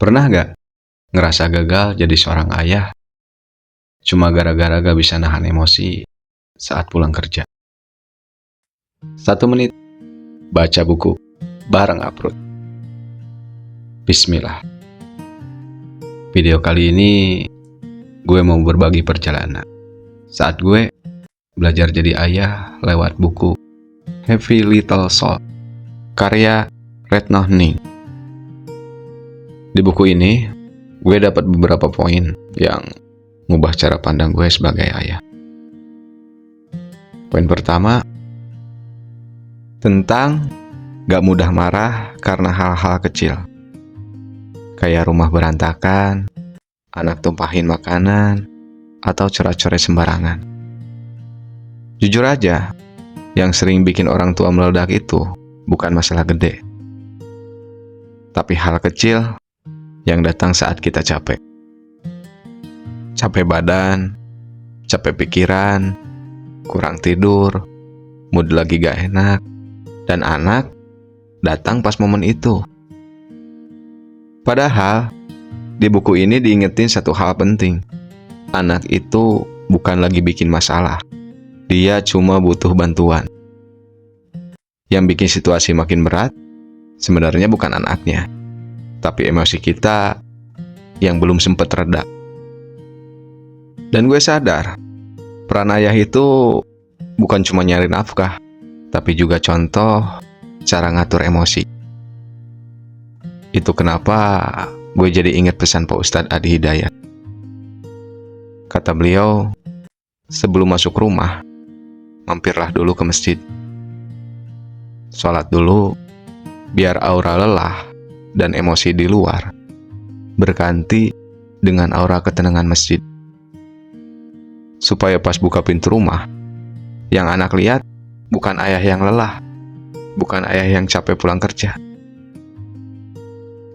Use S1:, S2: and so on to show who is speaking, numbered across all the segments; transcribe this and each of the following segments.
S1: Pernah gak ngerasa gagal jadi seorang ayah cuma gara-gara gak bisa nahan emosi saat pulang kerja? 1 menit baca buku bareng Aprut. Bismillah. Video kali ini gue mau berbagi perjalanan saat gue belajar jadi ayah lewat buku Heavy Little Soul karya Retno Ning. Di buku ini gue dapat beberapa poin yang ngubah cara pandang gue sebagai ayah. Poin pertama, tentang gak mudah marah karena hal-hal kecil, kayak rumah berantakan, anak tumpahin makanan, atau coret-coret sembarangan. Jujur aja, yang sering bikin orang tua meledak itu bukan masalah gede, tapi hal kecil yang datang saat kita capek. Capek badan, capek pikiran, kurang tidur, mood lagi gak enak, dan anak datang pas momen itu. Padahal, di buku ini diingetin satu hal penting. Anak itu bukan lagi bikin masalah. Dia cuma butuh bantuan. Yang bikin situasi makin berat, sebenarnya bukan anaknya, tapi emosi kita yang belum sempat reda. Dan gue sadar, peran ayah itu bukan cuma nyari nafkah, tapi juga contoh cara ngatur emosi. Itu kenapa gue jadi ingat pesan Pak Ustadz Adi Hidayat. Kata beliau, sebelum masuk rumah, mampirlah dulu ke masjid. Sholat dulu, biar aura lelah dan emosi di luar berganti dengan aura ketenangan masjid. Supaya pas buka pintu rumah, yang anak lihat bukan ayah yang lelah, bukan ayah yang capek pulang kerja.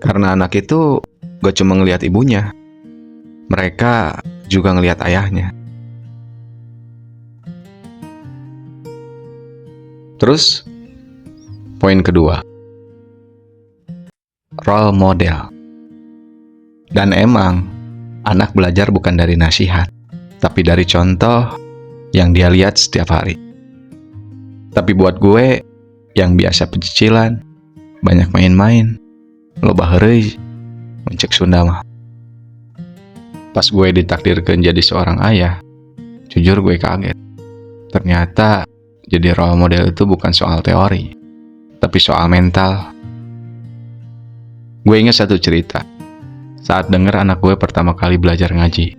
S1: Karena anak itu gak cuma ngelihat ibunya, mereka juga ngelihat ayahnya. Terus, poin kedua, role model. Dan emang, anak belajar bukan dari nasihat, tapi dari contoh yang dia lihat setiap hari. Tapi buat gue, yang biasa pecicilan, banyak main-main, loba heureuy, mencek Sunda mah. Pas gue ditakdirkan jadi seorang ayah, jujur gue kaget. Ternyata jadi role model itu bukan soal teori, tapi soal mental. Gue ingat satu cerita. Saat denger anak gue pertama kali belajar ngaji,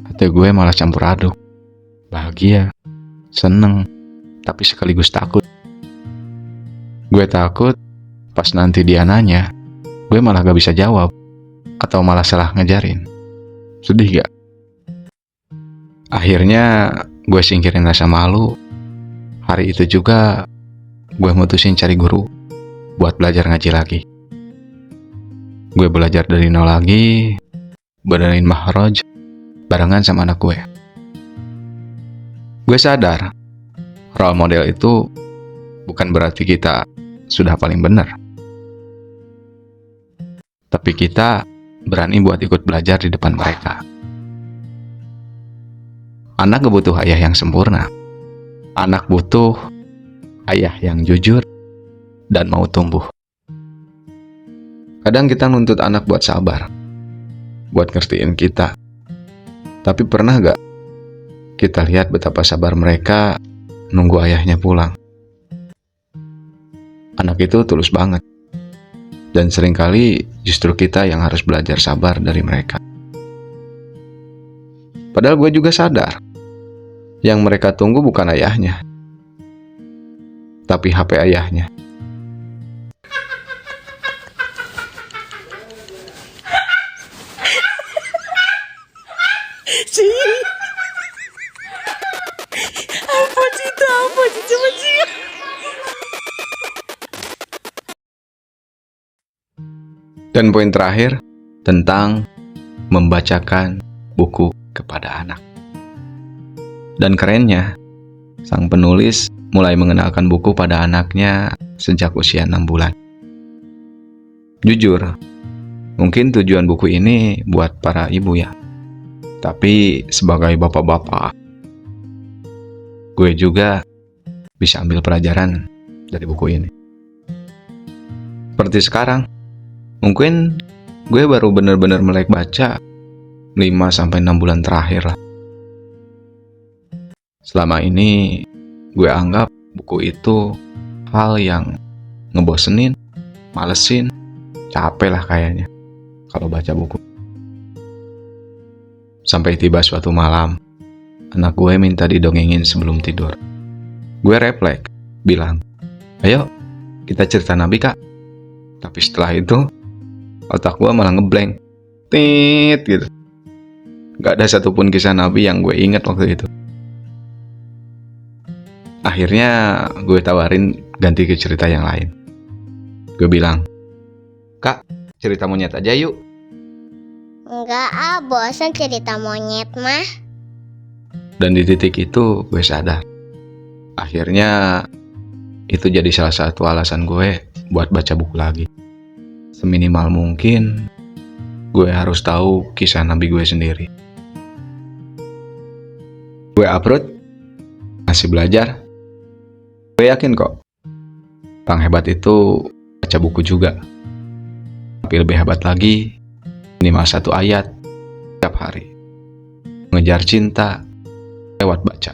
S1: hati gue malah campur aduk. Bahagia, seneng, tapi sekaligus takut. Gue takut pas nanti dia nanya, gue malah gak bisa jawab, atau malah salah ngajarin. Sedih gak? Akhirnya gue singkirin rasa malu. Hari itu juga gue mutusin cari guru buat belajar ngaji lagi. Gue belajar dari nol lagi, benerin mahraj barengan sama anak gue. Gue sadar, role model itu bukan berarti kita sudah paling benar, tapi kita berani buat ikut belajar di depan mereka. Anak gak butuh ayah yang sempurna. Anak butuh ayah yang jujur dan mau tumbuh. Kadang kita nuntut anak buat sabar, buat ngertiin kita. Tapi pernah gak kita lihat betapa sabar mereka nunggu ayahnya pulang? Anak itu tulus banget. Dan seringkali justru kita yang harus belajar sabar dari mereka. Padahal gue juga sadar, yang mereka tunggu bukan ayahnya, tapi HP ayahnya. Dan poin terakhir, tentang membacakan buku kepada anak. Dan kerennya, sang penulis mulai mengenalkan buku pada anaknya sejak usia 6 bulan. Jujur, Mungkin tujuan buku ini buat para ibu ya. Tapi sebagai bapak-bapak, gue juga bisa ambil pelajaran dari buku ini. Seperti sekarang, mungkin gue baru bener-bener melek baca 5-6 bulan terakhir lah. Selama ini gue anggap buku itu hal yang ngebosenin, malesin, capek lah kayaknya kalau baca buku. Sampai tiba suatu malam, anak gue minta didongengin sebelum tidur. Gue refleks, bilang, "Ayo, kita cerita Nabi, Kak." Tapi setelah itu, otak gue malah ngeblank. Tit gitu. Gak ada satupun kisah Nabi yang gue ingat waktu itu. Akhirnya gue tawarin ganti ke cerita yang lain. Gue bilang, "Kak, cerita monyet aja yuk."
S2: Enggak bosan cerita monyet mah.
S1: Dan di titik itu gue sadar. Akhirnya itu jadi salah satu alasan gue buat baca buku lagi. Seminimal mungkin gue harus tahu kisah Nabi gue sendiri. Gue upload, masih belajar. Gue yakin kok, orang hebat itu baca buku juga. Tapi lebih hebat lagi, minimal 1 ayat setiap hari. Mengejar cinta lewat baca.